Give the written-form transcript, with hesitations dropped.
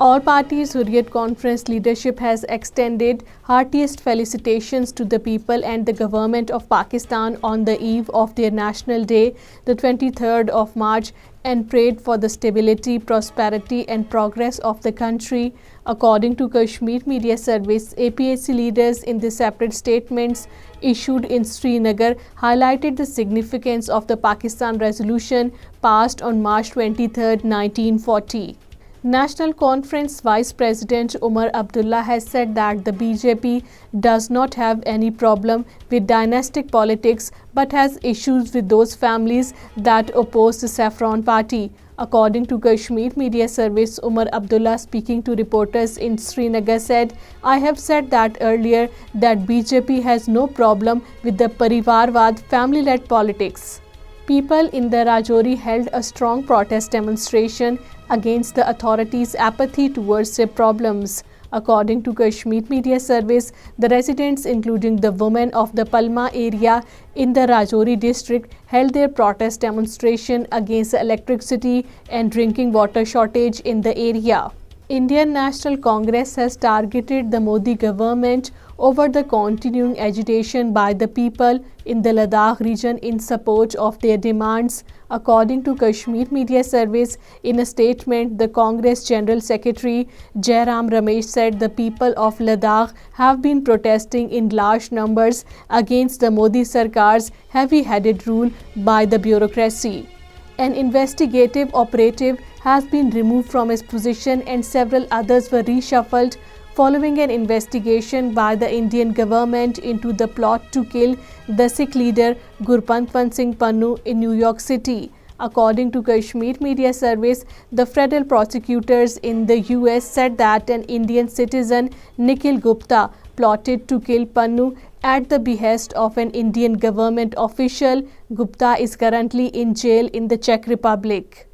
All parties Hurriyat Conference leadership has extended heartiest felicitations to the people and the government of Pakistan on the eve of their National Day, the 23rd of March, and prayed for the stability, prosperity and progress of the country. According to Kashmir Media Service, APHC leaders in the separate statements issued in Srinagar highlighted the significance of the Pakistan resolution passed on March 23, 1940. National Conference Vice President Umar Abdullah has said that the BJP does not have any problem with dynastic politics but has issues with those families that oppose the Saffron Party. According to Kashmir Media Service, Umar Abdullah, speaking to reporters in Srinagar, said, "I have said that earlier that BJP has no problem with the Parivarwad family-led politics." People in the Rajouri held a strong protest demonstration against the authorities' apathy towards their problems. According to Kashmir Media Service, the residents, including the women of the Palma area in the Rajouri district, held their protest demonstration against the electricity and drinking water shortage in the area. Indian National Congress has targeted the Modi government over the continuing agitation by the people in the Ladakh region in support of their demands. According to Kashmir Media Service, in a statement, the Congress General Secretary Jairam Ramesh said the people of Ladakh have been protesting in large numbers against the Modi Sarkar's heavy-handed rule by the bureaucracy. An investigative operative has been removed from his position and several others were reshuffled following an investigation by the Indian government into the plot to kill the Sikh leader Gurpant Singh Pannu in New York City. According to Kashmir Media Service, the federal prosecutors in the US said that an Indian citizen, Nikhil Gupta, plotted to kill Pannu at the behest of an Indian government official. Gupta is currently in jail in the Czech Republic.